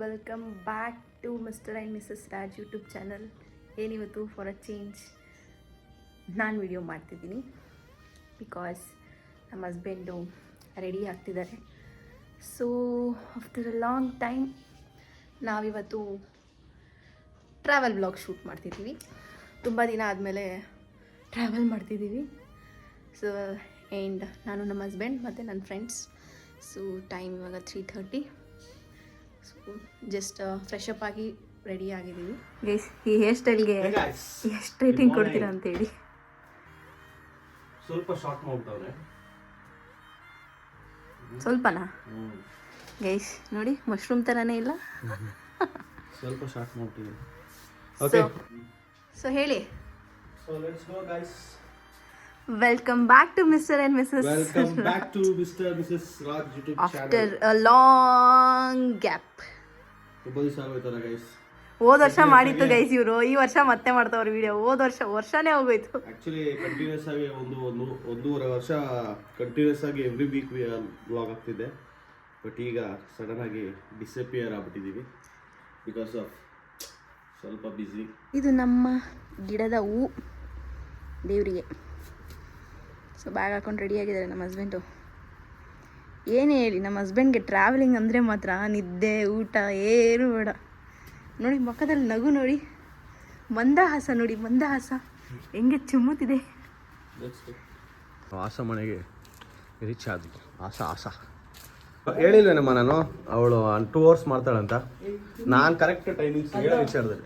Welcome back to Mr and Mrs Raj YouTube channel. ಏನಿವತ್ತು for a change ನಾನು video ಮಾಡ್ತಿದ್ದೀನಿ because ನಮ್ಮ husband ready ಆಗ್ತಿದ್ದಾರೆ. So after a long time ನಾವಿವತ್ತು travel blog shoot ಮಾಡ್ತಿದ್ದೀವಿ. ತುಂಬ ದಿನ ಆದಮೇಲೆ ಟ್ರಾವೆಲ್ ಮಾಡ್ತಿದ್ದೀವಿ. ಸೊ ಆ್ಯಂಡ್ ನಾನು ನಮ್ಮ ಹಸ್ಬೆಂಡ್ ಮತ್ತು ನನ್ನ ಫ್ರೆಂಡ್ಸ್. ಸೊ ಟೈಮ್ ಇವಾಗ 3:30. ಸೊ ಜಸ್ಟ್ ಫ್ರೆಶ್ ಅಪ್ ಆಗಿ ರೆಡಿ ಆಗಿದ್ದೀವಿ. ಗೈಸ್, ಈ ಹೇರ್ ಸ್ಟೈಲ್ಗೆ ಎಷ್ಟು ರೇಟಿಂಗ್ ಕೊಡ್ತೀರಾ ಅಂತೇಳಿ. ಸ್ವಲ್ಪ ಶಾರ್ಟ್ ಮಾಡ್ತಾವ್ರೆ. ಸ್ವಲ್ಪನಾ ಗೈಸ್? ನೋಡಿ, ಮಶ್ರೂಮ್ ಥರನೇ ಇಲ್ಲ. ಸ್ವಲ್ಪ ಶಾರ್ಟ್ ಮಾಡ್ತೀವಿ. ಸೊ ಹೇಳಿ. So let's go guys. Welcome back to Mr. and Mrs. Welcome back to Mr. and Mrs. Raj YouTube channel. After a long gap. ತುಂಬಾ ದಿವಸ ಆಗೋಯ್ತಲ್ಲ ಗೈಸ್. ಹೋದ ವರ್ಷ ಮಾಡಿತ್ತು ಗೈಸ್ ಇವರು, ಈ ವರ್ಷ ಮತ್ತೆ ಮಾಡ್ತಾವ್ರೆ ವಿಡಿಯೋ. ಹೋದ ವರ್ಷನೇ ಹೋಗೋಯ್ತು. ಆಕ್ಚುಲಿ ಕಂಟಿನ್ಯೂಸ್ ಆಗಿ ಒಂದೂವರೆ ವರ್ಷ ಕಂಟಿನ್ಯೂಸ್ ಆಗಿ ಎವ್ರಿ ವೀಕ್ ವ್ಲಾಗ್ ಆಗ್ತಿದೆ. ಬಟ್ ಈಗ ಸಡನ್ ಆಗಿ ಡಿಸಪಿಯರ್ ಆಗ್ಬಿಟ್ಟಿದ್ದೀವಿ ಬಿಕಾಸ್ ಆಫ್ ಸ್ವಲ್ಪ ಬ್ಯುಸಿ. ಇದು ನಮ್ಮ ಗಿಡದ ಹೂ ದೇವರಿಗೆ. ಸೊ ಬ್ಯಾಗ್ ಹಾಕೊಂಡು ರೆಡಿ ಆಗಿದ್ದಾರೆ ನಮ್ಮ ಹಸ್ಬೆಂಡು. ಏನೇ ಹೇಳಿ, ನಮ್ಮ ಹಸ್ಬೆಂಡ್ಗೆ ಟ್ರಾವೆಲಿಂಗ್ ಅಂದರೆ ಮಾತ್ರ ನಿದ್ದೆ ಊಟ ಏನು ಬೇಡ. ನೋಡಿ ಮುಖದಲ್ಲಿ ನಗು ನೋಡಿ, ಮಂದಹಾಸ ನೋಡಿ, ಮಂದಹಾಸ ಹೆಂಗೆ ಚಿಮ್ಮುತ್ತಿದೆ. ಆಸ ಮನೆಗೆ ರೀಚ್ ಆದ್ವಿ. ಆಸ ಹೇಳಿಲ್ವೇನಮ್ಮ ನಾನು, ಅವಳು 2 hours ಮಾಡ್ತಾಳಂತ. ನಾನು ಕರೆಕ್ಟ್ ಟೈಮಿಂಗ್ಸ್ ರೀಚ್ ಆದ್ರೆ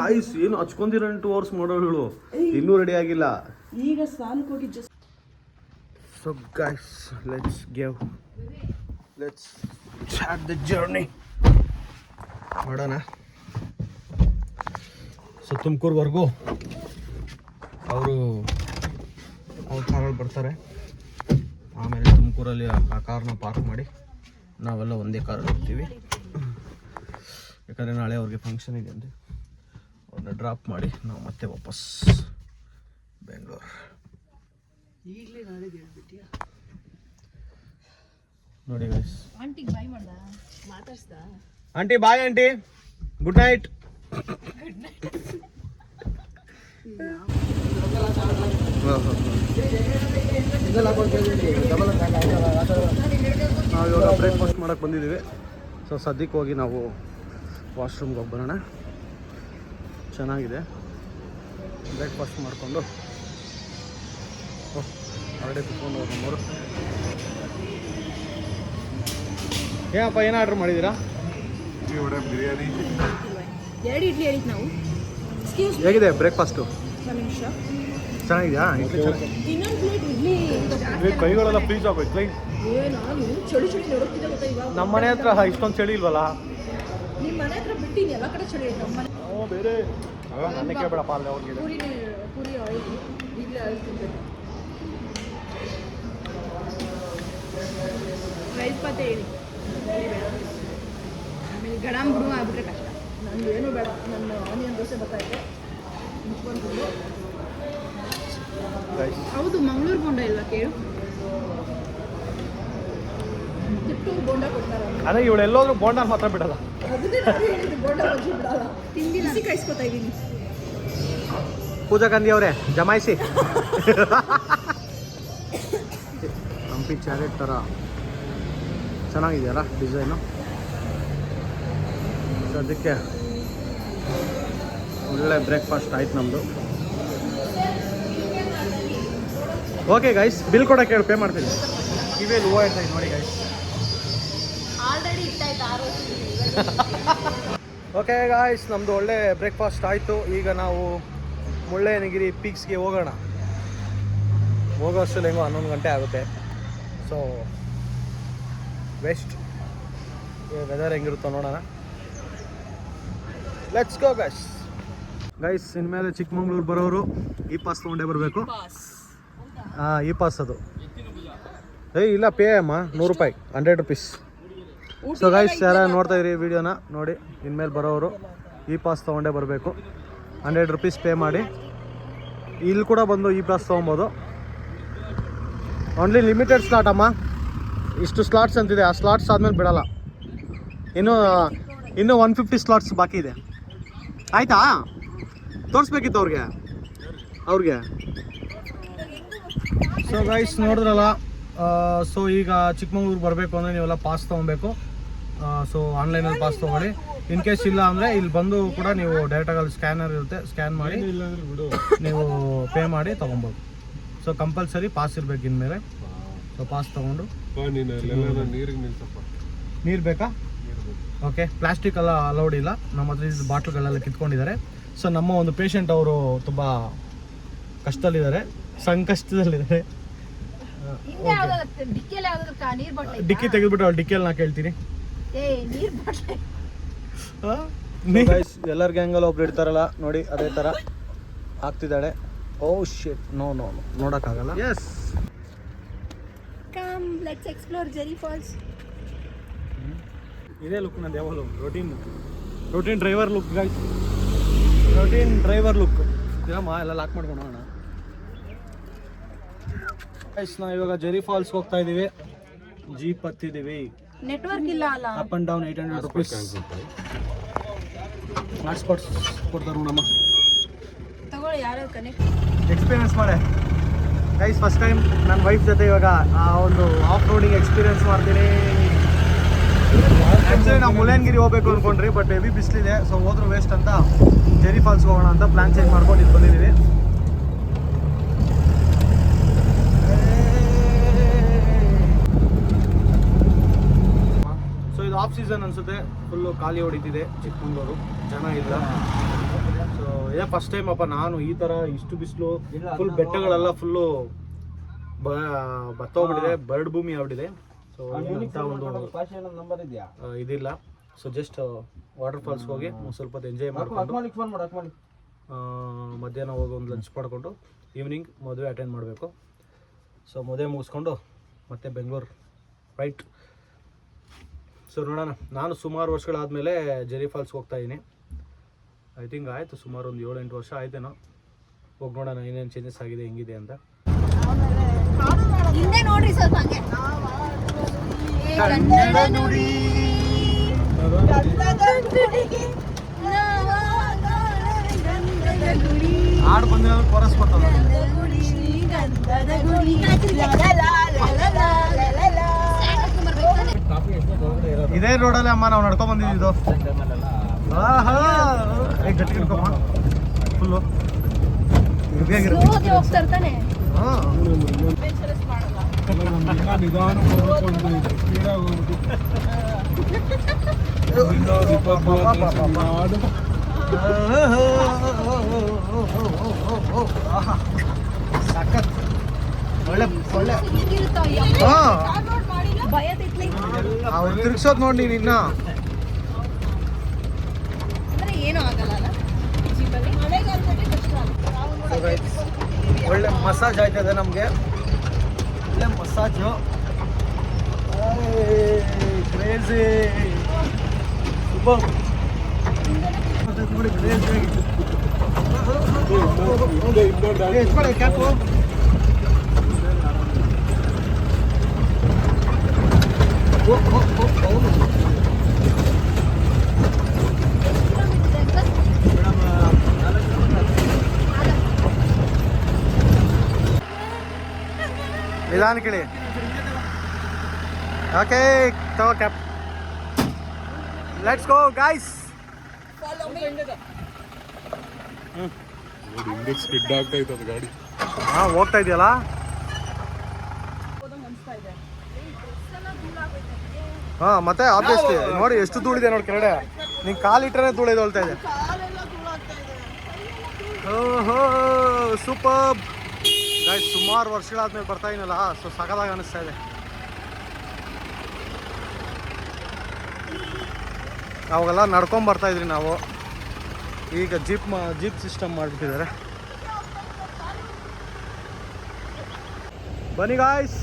ಕಾಯಿಸ್ ಏನು ಹಚ್ಕೊಂಡಿರ 2 hours ಮಾಡೋಳು ಇನ್ನೂ ರೆಡಿ ಆಗಿಲ್ಲ. ಈಗ ಸ್ನಾನಕ್ಕೆ ಹೋಗಿ just. So guys, let's start the journey ಮಾಡೋಣ. ಸೊ ತುಮಕೂರ್ವರೆಗೂ ಅವರು ಅವ್ರ ಕಾರಲ್ಲಿ ಬರ್ತಾರೆ. ಆಮೇಲೆ ತುಮಕೂರಲ್ಲಿ ಆ ಕಾರ್ನ ಪಾರ್ಕ್ ಮಾಡಿ ನಾವೆಲ್ಲ ಒಂದೇ ಕಾರಲ್ಲಿ ಹೋಗ್ತೀವಿ. ಯಾಕಂದರೆ ನಾಳೆ ಅವ್ರಿಗೆ ಫಂಕ್ಷನ್ ಇದೆ ಅಂದರೆ ಅವ್ರನ್ನ ಡ್ರಾಪ್ ಮಾಡಿ ನಾವು ಮತ್ತೆ ವಾಪಸ್ ಬೆಂಗಳೂರು. ಈಗಲೇ ನಾಳೆ ಹೇಳ್ಬಿಟ್ಟಿಯಾ ನೋಡಿ ಗೈಸ್. ಆಂಟಿಗೆ ಬಾಯ್ ಮಾಡ್ದ, ಮಾತಾಡ್ಸ್ದ. Aunty bye. Aunty good night. ನಾವು ಇವಾಗ ಬ್ರೇಕ್ಫಾಸ್ಟ್ ಮಾಡೋಕ್ಕೆ ಬಂದಿದ್ದೀವಿ. ಸೊ ಸದ್ಯಕ್ಕೆ ಹೋಗಿ ನಾವು ವಾಶ್ರೂಮ್ಗೆ ಹೋಗಿ ಬರೋಣ. ಚೆನ್ನಾಗಿದೆ. ಬ್ರೇಕ್ಫಾಸ್ಟ್ ಮಾಡಿಕೊಂಡು ಹೊರಡೆ ಕುತ್ಕೊಂಡು ಹೋಗಿ ನಮ್ಮವರು. ಏನಪ್ಪ, ಏನು ಆರ್ಡ್ರ್ ಮಾಡಿದ್ದೀರಾ? ಬಿರಿಯಾನಿ. 2 ಇಡ್ಲಿ ಹೇಳಿದ್ದು ನಾವು. ಹೇಗಿದೆ ಬ್ರೇಕ್ಫಾಸ್ಟು? ಚೆನ್ನಾಗಿದೆಯಾ? ಇನ್ನೊಂದು ಪ್ಲೇಟ್ ಇಡ್ಲಿ. ಕೈಗಳೆಲ್ಲ ಫ್ರೀಜ್ ಆಗೋಯ್ತು. ನಾನು ಚಳಿ ನೋಡುತ್ತಿದ್ದೆ ಗೊತ್ತಾ ಇವಾಗ. ನಮ್ಮ ಮನೆ ಹತ್ರ ಇಷ್ಟೊಂದು ಚಳಿ ಇಲ್ವಲ್ಲ. ನಿಮ್ಮ ಮನೆ ಹತ್ರ ಬಿಟ್ಟಿನಿ, ಎಲ್ಲ ಕಡೆ ಚಳಿ ಐತೆ. ನಮ್ಮ ಮನೆ ಬೇರೆ ಅನ್ನಕ್ಕೆ ಬೇಡಪ್ಪ ಅಲ್ಲೇ ಅವ್ರಿಗೆ. ಪೂರಿ ಆಯಿಲ್ ಈಗಲೇ ಆಯಿಲ್ ತಿನ್ಬೇಕು. ರೈಸ್ ಪಾತೆ ಹೇಳಿ. ಆಮೇಲೆ ಗಡಾಮ್ ಬಿಡು ಆಗ್ಬಿಟ್ರೆ ಕಷ್ಟ. ನನಗೆ ಏನೂ ಬೇಡ. ನನ್ನ ಆನಿಯನ್ ದೋಸೆ ಬರ್ತಾಯಿದೆ, ಮುಚ್ಕೊಂಡು. ಹೌದು, ಮಂಗಳೂರು ಬೋಂಡ ಇಲ್ವಾ ಕೇಳು. ತಿಟ್ಟು ಬೋಂಡ ಕೊಡ್ತಾರ. ಅದೇ ಇವಳು ಎಲ್ಲೋದ್ರೂ ಬೋಂಡ ಮಾತ್ರ ಬಿಡಲ್ಲ. ಅದನ್ನೇ ನಾನು ಹೇಳಿದ್ದು, ಬೋಂಡ ಬಜ್ಜಿ ಬಿಡಲ್ಲ. ತಿಂಡಿ ಬಿಸಿ ಕಾಯಿಸ್ಕೊತಾ ಇದ್ದೀನಿ. ಪೂಜಾ ಗಾಂಧಿ ಅವರೇ ಜಮಾಯಿಸಿ. ಹಂಪಿ ಚಾಲೆಟ್ ಥರ ಚೆನ್ನಾಗಿದೆಯಲ್ಲ ಡಿಸೈನು. ಅದಕ್ಕೆ ಒಳ್ಳೆ ಬ್ರೇಕ್ಫಾಸ್ಟ್ ಆಯ್ತು ನಮ್ಮದು. ಓಕೆ ಗೈಸ್, ಬಿಲ್ ಕೊಡೋಕೆ ಹೇಳಿ, ಪೇ ಮಾಡ್ತೀನಿ. ಕಿವಿಯಲ್ಲಿ ಹೂವು ಇರ್ತಾ ಇದೆ ನೋಡಿ ಗೈಸ್. ಆಲ್ರೆಡಿ ಇಟ್ಟಾಯ್ತು 6 ವರ್ಷ. ಓಕೆ ಗಾಯ್ಸ್, ನಮ್ಮದು ಒಳ್ಳೆ ಬ್ರೇಕ್ಫಾಸ್ಟ್ ಆಯಿತು. ಈಗ ನಾವು ಮುಳ್ಳಯ್ಯನಗಿರಿ ಪೀಕ್ಸ್ಗೆ ಹೋಗೋಣ. ಹೋಗೋ ಅಷ್ಟರಲ್ಲಿ ಹೆಂಗೋ 11 ಗಂಟೆ ಆಗುತ್ತೆ. ಸೊ ವೆಸ್ಟ್ ವೆದರ್ ಹೆಂಗಿರುತ್ತೋ ನೋಡೋಣ. Let's go guys. ಇನ್ಮೇಲೆ ಚಿಕ್ಕಮಂಗ್ಳೂರು ಬರೋರು ಈ ಪಾಸ್ ತೊಗೊಂಡೇ ಬರಬೇಕು. ಈ ಪಾಸ್ ಅದು. ಇಲ್ಲ, ಪೇ ಅಮ್ಮ 100 ರೂಪಾಯಿ, 100 rupees. ಸೊ ಗೈಸ್, ಯಾರು ನೋಡ್ತಾ ಇದ್ರಿ ವಿಡಿಯೋನ ನೋಡಿ, ಇನ್ಮೇಲೆ ಬರೋರು ಈ ಪಾಸ್ ತೊಗೊಂಡೇ ಬರಬೇಕು. 100 rupees ಪೇ ಮಾಡಿ ಇಲ್ಲಿ ಕೂಡ ಬಂದು ಈ ಪಾಸ್ ತೊಗೊಬೋದು. ಓನ್ಲಿ ಲಿಮಿಟೆಡ್ ಸ್ಲಾಟ್ ಅಮ್ಮ. ಇಷ್ಟು ಸ್ಲಾಟ್ಸ್ ಅಂತಿದೆ, ಆ ಸ್ಲಾಟ್ಸ್ ಆದಮೇಲೆ ಬಿಡಲ್ಲ. ಇನ್ನೂ 150 ಸ್ಲಾಟ್ಸ್ ಬಾಕಿ ಇದೆ. ಆಯಿತಾ? ತೋರಿಸ್ಬೇಕಿತ್ತು ಅವ್ರಿಗೆ. ಸೊ ಗೈಸ್ ನೋಡಿದ್ರಲ್ಲ, ಸೊ ಈಗ ಚಿಕ್ಕಮಂಗ್ಳೂರು ಬರಬೇಕು ಅಂದರೆ ನೀವೆಲ್ಲ ಪಾಸ್ ತೊಗೊಬೇಕು. ಸೊ ಆನ್ಲೈನಲ್ಲಿ ಪಾಸ್ ತೊಗೊಳ್ಳಿ. ಇನ್ ಕೇಸ್ ಇಲ್ಲ ಅಂದರೆ ಇಲ್ಲಿ ಬಂದು ಕೂಡ ನೀವು ಡೈರೆಕ್ಟಾಗಿ ಅಲ್ಲಿ ಸ್ಕ್ಯಾನರ್ ಇರುತ್ತೆ, ಸ್ಕ್ಯಾನ್ ಮಾಡಿ ನೀವು ಪೇ ಮಾಡಿ ತೊಗೊಬೋದು. ಸೊ ಕಂಪಲ್ಸರಿ ಪಾಸ್ ಇರಬೇಕು ಇನ್ಮೇಲೆ. ಸೊ ಪಾಸ್ ತೊಗೊಂಡು ನೀರು ಬೇಕಾ? ಓಕೆ, ಪ್ಲಾಸ್ಟಿಕ್ ಎಲ್ಲ ಅಲೌಡ್ ಇಲ್ಲ. ನಮ್ಮ ಹತ್ರ ಇದು ಬಾಟ್ಲುಗಳೆಲ್ಲ ಕಿತ್ಕೊಂಡಿದ್ದಾರೆ. ಸೊ ನಮ್ಮ ಒಂದು ಪೇಷಂಟ್ ಅವರು ತುಂಬ ಕಷ್ಟದಲ್ಲಿದ್ದಾರೆ, ಸಂಕಷ್ಟದಲ್ಲಿದ್ದಾರೆ. ಡಿಕ್ಕಿ ತೆಗೆದ್ಬಿಟ್ಟು ಅವ್ಳು ಡಿಕ್ಕಿಯಲ್ಲಿ ನಾ ಕೇಳ್ತೀನಿ. ಎಲ್ಲರ ಗ್ಯಾಂಗಲ್ಲಿ ಒಬ್ರು ಇರ್ತಾರಲ್ಲ ನೋಡಿ, ಅದೇ ಥರ ಆಗ್ತಿದ್ದಾಳೆ. ಓ ಶಿಟ್, ನೋ ನೋಡೋಕ್ಕಾಗಲ್ಲ. Yes, come let's explore Jeri falls. ಇದೇ ಲುಕ್ ನಂದು ಯಾವಾಗಲೂ routine driver look guys, routine driver look. ಇರಮ್ಮ ಎಲ್ಲ ಲಾಕ್ ಮಾಡ್ಕೊಂಡು ಹೋಗೋಣ ಗೈಸ್. ನಾವು ಇವಾಗ ಜೆರಿ ಫಾಲ್ಸ್ ಹೋಗ್ತಾ ಇದ್ದೀವಿ, ಜೀಪ್ ಹತ್ತಿದ್ದೀವಿ. ನೆಟ್ವರ್ಕ್ ಇಲ್ಲ ಅಲ್ಲ. Up and down 800 rupees. Hotspots ಕೊಡ್ತಾರೆ ನಮ್ಮ ತಗೊಳ್ಳಿ, ಯಾರು ಕನೆಕ್ಟ್ ಎಕ್ಸ್ಪೀರಿಯನ್ಸ್ ಮಾಡೆ ಗೈಸ್. ಫಸ್ಟ್ ಟೈಮ್ ನನ್ನ ವೈಫ್ ಜೊತೆ ಇವಾಗ ಆ ಒಂದು ಆಫ್ ರೋಡಿಂಗ್ ಎಕ್ಸ್ಪೀರಿಯನ್ಸ್ ಮಾಡ್ತೀನಿ. ಆ್ಯಕ್ಚುಲಿ ನಾವು ಮುಳ್ಳಯ್ಯನಗಿರಿ ಹೋಗ್ಬೇಕು ಅಂದ್ಕೊಂಡ್ರಿ, ಬಟ್ ಹೆವಿ ಬಿಸಿಲಿದೆ. ಸೊ ಹೋದ್ರೂ ವೇಸ್ಟ್ ಅಂತ ಜೆರಿ ಫಾಲ್ಸ್ ಹೋಗೋಣ ಅಂತ ಪ್ಲ್ಯಾನ್ ಚೇಂಜ್ ಮಾಡ್ಕೊಂಡು ಇಲ್ಲಿ ಬಂದಿದ್ದೀವಿ. ಸೊ ಇದು ಆಫ್ ಸೀಸನ್ ಅನಿಸುತ್ತೆ, ಫುಲ್ಲು ಖಾಲಿ ಹೊಡಿತಿದೆ ಚಿಕ್ಕಮಂಗ್ಳೂರು, ಜನ ಇಲ್ಲ. ಸೊ ಇದೇ ಫಸ್ಟ್ ಟೈಮ್ ಅಪ್ಪ ನಾನು ಈ ಥರ ಇಷ್ಟು ಬಿಸಿಲು, ಫುಲ್ ಬೆಟ್ಟಗಳೆಲ್ಲ ಫುಲ್ಲು ಬತ್ತೋಗ್ಬಿಟ್ಟಿದೆ, ಬರಡು ಭೂಮಿ ಆಗ್ಬಿಟ್ಟಿದೆ. ಸೊ ಇಂಥ ಒಂದು ಇದಿಲ್ಲ. ಸೊ ಜಸ್ಟ್ ವಾಟರ್ ಫಾಲ್ಸ್ ಹೋಗಿ ಒಂದು ಸ್ವಲ್ಪ ಹೊತ್ತು ಎಂಜಾಯ್ ಮಾಡ್ಕೊಂಡು ಮಧ್ಯಾಹ್ನ ಹೋಗಿ ಒಂದು ಲಂಚ್ ಮಾಡಿಕೊಂಡು ಈವ್ನಿಂಗ್ ಮದುವೆ ಅಟೆಂಡ್ ಮಾಡಬೇಕು. ಸೊ ಮದುವೆ ಮುಗಿಸ್ಕೊಂಡು ಮತ್ತೆ ಬೆಂಗಳೂರು ರೈಟ್. ಸೊ ನೋಡೋಣ, ನಾನು ಸುಮಾರು ವರ್ಷಗಳಾದಮೇಲೆ ಜೆರಿ ಫಾಲ್ಸ್ಗೆ ಹೋಗ್ತಾಯಿದ್ದೀನಿ. ಐ ಥಿಂಕ್ ಆಯಿತು ಸುಮಾರು ಒಂದು 7-8 ವರ್ಷ ಆಯ್ತೇನೋ. ಹೋಗಿ ನೋಡೋಣ ಏನೇನು ಚೇಂಜಸ್ ಆಗಿದೆ, ಹೆಂಗಿದೆ ಅಂತ. ಹಿಂದೆ ನೋಡ್ರಿ ಸ್ವಲ್ಪ ಹಂಗೆ. ಹಾಡು ಬಂದ್ರೆ ಕೋರಸ್ ಕೊಡ್ತಾರೆ. ಇದೇ ರೋಡಲ್ಲಿ ಅಮ್ಮ ನಾವು ನಡ್ಕೊಂಡ್ ಬಂದಿದ್ದು. ಗಟ್ಟಿ ಹಿಡ್ಕೊಮ್ಮ ಫುಲ್ಲು ಹೋಗ್ತಾ ಇರ್ತಾನೆ. ಸಖತ್ ಒಳ್ಳೆ ಒಳ್ಳೆ. ಅವ್ರು ತಿರ್ಗ್ಸೋದು ನೋಡಿ ನೀನು ಇನ್ನ ಏನೂ ಆಗಲ್ಲ. ಒಳ್ಳೆ ಮಸಾಜ್ ಆಯ್ತದೆ ನಮಗೆ, ಒಳ್ಳೆ ಮಸಾಜು. ಕ್ರೇಜಿ ನೋಡಿ, ಕ್ರೇಜಿ ಆಗಿತ್ತು. ಕ್ಯಾಪು ನಿಧಾನ ಕೇಳಿ. ಓಕೆ, ತಗೋ ಕ್ಯಾಪ್. Let's go guys. ಹಾಂ, ಹೋಗ್ತಾ ಇದೆಯಲ್ಲ. ಹಾಂ, ಮತ್ತೆ ಆಬ್ವಿಯಸ್ಲಿ ನೋಡಿ ಎಷ್ಟು ಧೂಳಿದೆ ನೋಡಿ ಕೆಳಗಡೆ. ನಿಂಗೆ ಕಾಲಿಟ್ರೆ ಧೂಳಿದೊಳ್ತಾ ಇದೆ. ಓಹೋ ಸೂಪರ್ ಗೈಸ್. ಸುಮಾರು ವರ್ಷಗಳಾದ್ಮೇಲೆ ಬರ್ತಾ ಇದೀನಲ್ಲ, ಸೊ ಸಖತ್ತಾಗಿ ಅನಿಸ್ತಾ ಇದೆ. ಅವಾಗೆಲ್ಲ ನಡ್ಕೊಂಡು ಬರ್ತಾ ಇದ್ರಿ ನಾವು, ಈಗ ಜೀಪ್ ಸಿಸ್ಟಮ್ ಮಾಡಿಬಿಟ್ಟಿದ್ದಾರೆ. ಬನ್ನಿ ಗಾಯ್ಸ್.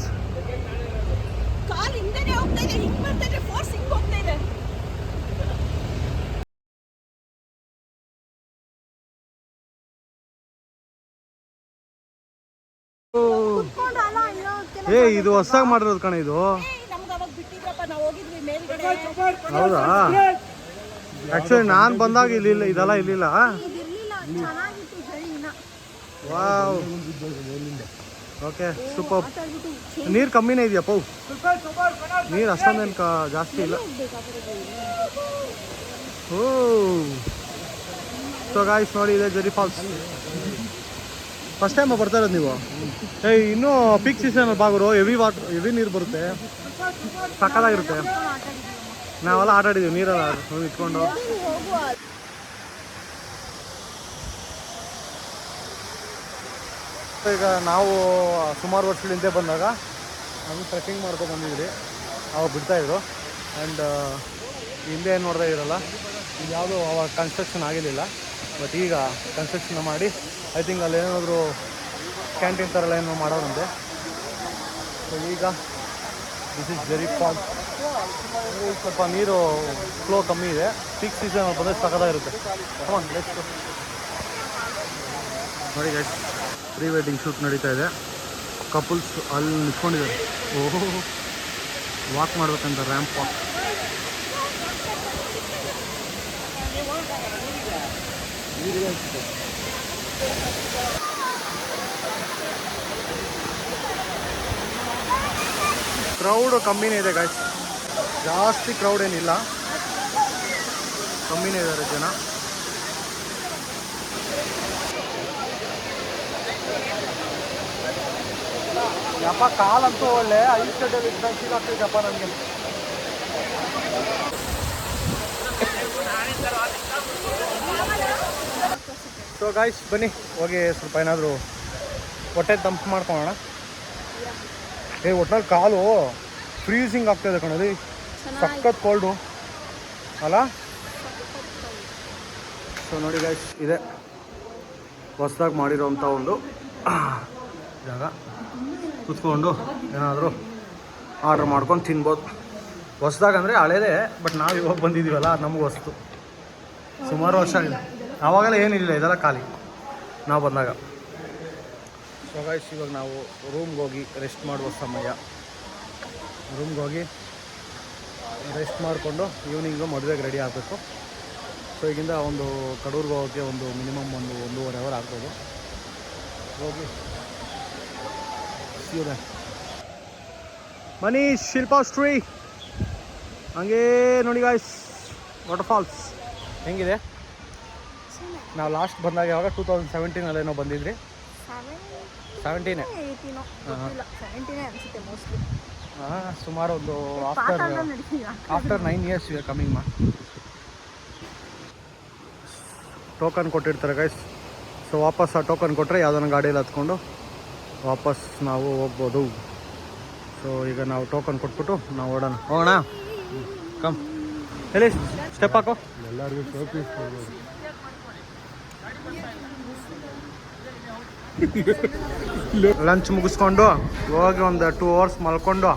ಏ, ಇದು ಹೊಸದಾಗಿ ಮಾಡಿರೋದು ಕಣ ಇದು. ನಮ್ಗೆ ಅವಾಗ ಬಿಟ್ಟಿದ್ರಪ್ಪ, ನಾವು ಹೋಗಿದ್ವಿ ಮೇಲೆ ಹೌದಾ? ಆ್ಯಕ್ಚುಲಿ ನಾನು ಬಂದಾಗ ಇಲ್ಲಿಲ್ಲ, ಇದೆಲ್ಲ ಇಲ್ಲಿಲ್ಲ. Wow, okay super. ನೀರು ಕಮ್ಮಿನೇ ಇದೆಯಪ್ಪ, ನೀರು ಅಷ್ಟೊಂದೇನು ಜಾಸ್ತಿ ಇಲ್ಲ. ಓ ಸೊ ಗಾಯ್ಸ್ ನೋಡಿ, ಇದೆ ಜರಿ ಫಾಲ್ಸ್. ಫಸ್ಟ್ ಟೈಮ್ ಬರ್ತಾ ಇರೋದು ನೀವು? ಇನ್ನೂ ಪೀಕ್ ಸೀಸನಲ್ಲಿ ಬಾಗುರು, ಹೆವಿ ನೀರು ಬರುತ್ತೆ, ಸಕ್ಕತ್ತಾಗಿರುತ್ತೆ. ನಾವೆಲ್ಲ ಆಟ ಆಡಿದ್ದೀವಿ ನೀರೆಲ್ಲ ಇಟ್ಕೊಂಡು. ಈಗ ನಾವು ಸುಮಾರು ವರ್ಷದ ಹಿಂದೆ ಬಂದಾಗ ನಾವು ಟ್ರೆಕ್ಕಿಂಗ್ ಮಾಡ್ಕೊಂಡು ಬಂದಿದ್ವಿ, ಅವಾಗ ಬಿಡ್ತಾಯಿದ್ರು. ಆ್ಯಂಡ್ ಹಿಂದೆ ಏನು ನೋಡ್ತಾ ಇರಲ್ಲ, ಇದು ಯಾವುದೂ ಅವಾಗ ಕನ್ಸ್ಟ್ರಕ್ಷನ್ ಆಗಿರಲಿಲ್ಲ. ಬಟ್ ಈಗ ಕನ್ಸ್ಟ್ರಕ್ಷನ್ ಮಾಡಿ ಐ ಥಿಂಕ್ ಅಲ್ಲಿ ಏನಾದರೂ ಕ್ಯಾಂಟೀನ್ ಥರ ಎಲ್ಲ ಏನೋ ಮಾಡೋರಂತೆ. ಸೊ ಈಗ ದಿಸ್ ಇಸ್ ವೆರಿ ಫಾಲ್ಸ್. ಸ್ವಲ್ಪ ನೀರು ಫ್ಲೋ ಕಮ್ಮಿ ಇದೆ, ಪೀಕ್ ಸೀಸನ್ ಬಂದರೆ ಸಕ್ಕತ್ತಾಗಿರುತ್ತೆ. ನೋಡಿ ಗೈಸ್, ಪ್ರೀ ವೆಡ್ಡಿಂಗ್ ಶೂಟ್ ನಡೀತಾ ಇದೆ. ಕಪಲ್ಸ್ ಅಲ್ಲಿ ನಿಂತ್ಕೊಂಡಿದ್ದಾರೆ. ಓಹೋ, ವಾಕ್ ಮಾಡ್ಬೇಕಂತ ರ್ಯಾಂಪ್ ವಾಕ್. ಕ್ರೌಡು ಕಮ್ಮಿನೇ ಇದೆ ಗಾಯ್ಸ್, ಜಾಸ್ತಿ ಕ್ರೌಡ್ ಏನಿಲ್ಲ, ಕಮ್ಮಿನೇ ಇದ್ದಾರೆ ಜನ. ಯಪ್ಪ ಕಾಲಂತೂ ಒಳ್ಳೆ 5 ಗಂಟೆಯಲ್ಲಿ ಇದ್ದಂಗೆ ಫೀಲ್ ಆಗ್ತಿದ್ದಪ್ಪ ನನಗೆ. ಸೊ ಗಾಯ್ಸ್ ಬನ್ನಿ ಹೋಗಿ ಸ್ವಲ್ಪ ಏನಾದರೂ ಹೊಟ್ಟೆ ತಂಪು ಮಾಡ್ಕೊಳ್ಳೋಣ. ಒಟ್ನಲ್ಲಿ ಕಾಲು ಫ್ರೀಸಿಂಗ್ ಆಗ್ತಾಯಿದೆ ಕಣಲ್ಲಿ, ಸಖತ್ ಕೋಲ್ಡು ಅಲ್ಲ. ಸೊ ನೋಡಿ ಗೈಸ್, ಇದೆ ಹೊಸ್ದಾಗಿ ಮಾಡಿರೋಂಥ ಒಂದು ಜಾಗ, ಕುತ್ಕೊಂಡು ಏನಾದರೂ ಆರ್ಡ್ರ್ ಮಾಡ್ಕೊಂಡು ತಿನ್ಬೋದು. ಹೊಸ್ದಾಗಿ ಅಂದರೆ ಹಳೇದೇ, ಬಟ್ ನಾವು ಇವಾಗ ಬಂದಿದ್ದೀವಲ್ಲ, ಅದು ನಮಗೆ ಹೊಸ್ತು. ಸುಮಾರು ವರ್ಷ ಆಗಿದೆ, ಆವಾಗೆಲ್ಲ ಏನಿಲ್ಲ, ಇದೆಲ್ಲ ಖಾಲಿ ನಾವು ಬಂದಾಗ. ಸೊ ಗೈಸ್, ಇವಾಗ ನಾವು ರೂಮ್ಗೆ ಹೋಗಿ ರೆಸ್ಟ್ ಮಾಡುವ ಸಮಯ. ರೂಮ್ಗೆ ಹೋಗಿ ರೆಸ್ಟ್ ಮಾಡಿಕೊಂಡು ಈವ್ನಿಂಗು ಮದುವೆಗೆ ರೆಡಿ ಆಗಬೇಕು. ಸೊ ಈಗಿಂದ ಒಂದು ಕಡೂರ್ಗೆ ಹೋಗೋಕ್ಕೆ ಒಂದು ಮಿನಿಮಮ್ 1.5 ಅವರ್ ಆಗ್ಬೋದು. ಹೋಗಿ ಸೀರೆ ಮನೀಶ್ ಶಿಲ್ಪಾಶ್ರೀ ಹಂಗೇ ನೋಡಿ ಗಾಯ್ಸ್, ವಾಟರ್ ಫಾಲ್ಸ್ ಹೆಂಗಿದೆ. ನಾವು ಲಾಸ್ಟ್ ಬಂದಾಗ ಯಾವಾಗ 2017 ಏನೋ ಬಂದಿದ್ರಿ. 17 ಹಾಂ, ಸುಮಾರು ಒಂದು ಆಫ್ಟರ್ 9 years ಇವೆ ಕಮಿಂಗ್ ಮಾ. ಟೋಕನ್ ಕೊಟ್ಟಿರ್ತಾರೆ ಗೈಸ್. ಸೊ ವಾಪಸ್ ಆ ಟೋಕನ್ ಕೊಟ್ಟರೆ ಯಾವುದನ್ನ ಗಾಡಿಯಲ್ಲಿ ಹತ್ಕೊಂಡು ವಾಪಸ್ ನಾವು ಹೋಗ್ಬೋದು. ಸೊ ಈಗ ನಾವು ಟೋಕನ್ ಕೊಟ್ಬಿಟ್ಟು ನಾವು ಹೋಗೋಣ. ಕಮ್ ಹೇಳಿ, ಸ್ಟೆಪ್ ಹಾಕೋ. ಎಲ್ಲರಿಗೂ ಶೋಪೀಸ್ ಕೊಡ್ಬೋದು. ಲಂಚ್ ಮುಗಿಸ್ಕೊಂಡು ಹೋಗಿ ಒಂದು 2 hours ಮಲ್ಕೊಂಡು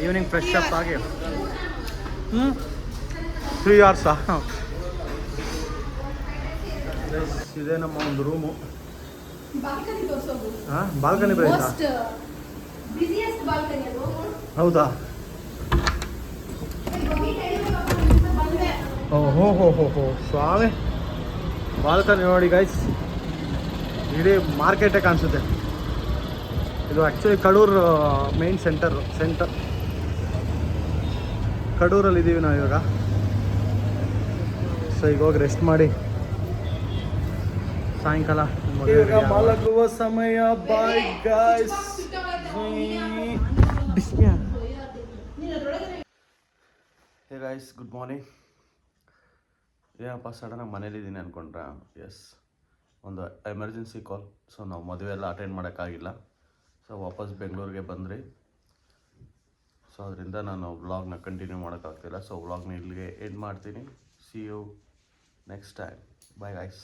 ಈವ್ನಿಂಗ್ ಫ್ರೆಶ್ ಅಪ್ ಆಗಿ 3 hours. ಇದೇ ನಮ್ಮ ಒಂದು ರೂಮು. ಹಾಂ, ಬಾಲ್ಕನಿ ಬರೀತಾ? ಹೌದಾ? ಓಹೋ ಸ್ವಾಮಿ, ಬಾಲ್ಕನಿ ನೋಡಿ ಗೈಸ್, ಇಡೀ ಮಾರ್ಕೆಟೇ ಕಾಣಿಸುತ್ತೆ. ಇದು ಆ್ಯಕ್ಚುಲಿ ಕಡೂರ್ ಮೇನ್ ಸೆಂಟರ್. ಕಡೂರಲ್ಲಿ ಇದ್ದೀವಿ ನಾವು ಇವಾಗ. ಸೊ ಈಗ ಹೋಗಿ ರೆಸ್ಟ್ ಮಾಡಿ ಸಾಯಂಕಾಲ ಮಲಗುವ ಸಮಯ. Bye guys. Hey guys, good morning. ಏನಪ್ಪ ಸಡನ್ನಾಗಿ ಮನೇಲಿದ್ದೀನಿ ಅಂದ್ಕೊಂಡ್ರೆ, ಎಸ್, ಒಂದು ಎಮರ್ಜೆನ್ಸಿ ಕಾಲ್. ಸೊ ನಾವು ಮದುವೆ ಎಲ್ಲ ಅಟೆಂಡ್ ಮಾಡೋಕ್ಕಾಗಿಲ್ಲ. ಸೊ ವಾಪಸ್ ಬೆಂಗಳೂರಿಗೆ ಬಂದ್ರಿ. ಸೊ ಅದರಿಂದ ನಾನು ವ್ಲಾಗ್ನ ಕಂಟಿನ್ಯೂ ಮಾಡೋಕ್ಕಾಗ್ತಿಲ್ಲ. ಸೊ ವ್ಲಾಗ್ನ ಇಲ್ಲಿಗೆ ಎಂಡ್ ಮಾಡ್ತೀನಿ. See you next time. Bye guys.